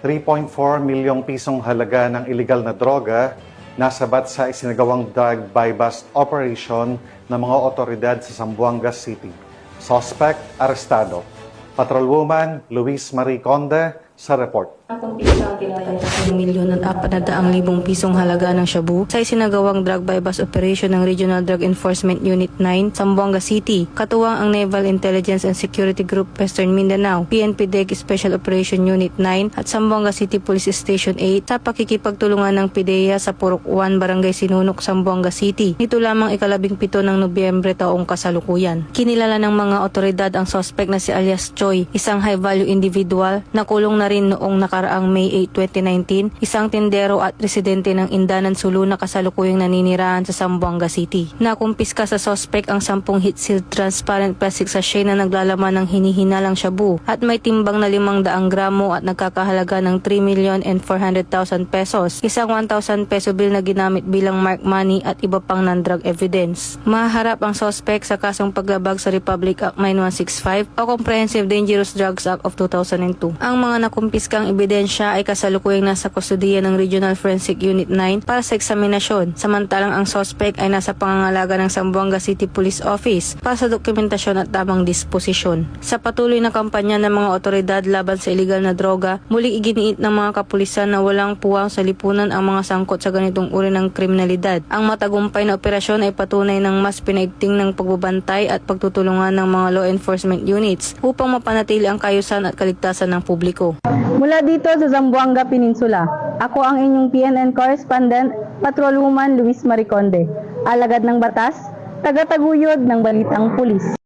3.4 milyong pisong halaga ng iligal na droga nasabat sa isinagawang drug buy-bust operation ng mga otoridad sa Zamboanga City. Suspect, arestado. Patrolwoman Luis Marie Conde sa report. Kumpisang tinatayang 1,400,000 pisong halaga ng shabu sa isinagawang drug buy-bust operation ng Regional Drug Enforcement Unit 9, Zamboanga City. Katuwang ang Naval Intelligence and Security Group Western Mindanao, PNP DEG Special Operation Unit 9 at Zamboanga City Police Station 8 sa pakikipagtulungan ng PIDEA sa Purok 1, Barangay Sinunok, Zamboanga City. Nito lamang ika-17 ng Nobyembre taong kasalukuyan. Kinilala ng mga otoridad ang suspect na si alias Choi, isang high-value individual na kulong na rin noong nakaraang May 8, 2019, isang tindero at residente ng Indanan Sulu na kasalukuyang naninirahan sa Zamboanga City. Nakumpiska sa suspect ang 10 heat-sealed transparent plastic sachet na naglalaman ng hinihinalang shabu at may timbang na 500 gramo at nagkakahalaga ng 3,400,000 pesos, isang 1,000 peso bill na ginamit bilang mark money at iba pang non-drug evidence. Maharap ang suspect sa kasong paglabag sa Republic Act 9165 o Comprehensive Dangerous Drugs Act of 2002. Ang mga nakumpiskang ebidensya ay kasalukuyang nasa kustudiya ng Regional Forensic Unit 9 para sa eksaminasyon, samantalang ang suspect ay nasa pangangalaga ng Zamboanga City Police Office para sa dokumentasyon at tamang disposisyon. Sa patuloy na kampanya ng mga otoridad laban sa iligal na droga, muling iginiit ng mga kapulisan na walang puwang sa lipunan ang mga sangkot sa ganitong uri ng kriminalidad. Ang matagumpay na operasyon ay patunay ng mas pinaigting ng pagbabantay at pagtutulungan ng mga law enforcement units upang mapanatili ang kaayusan at kaligtasan ng publiko. Mula dito sa Zamboanga Peninsula, ako ang inyong PNN correspondent, Patrolwoman Luis Marie Conde, alagad ng batas, tagataguyod ng balitang pulis.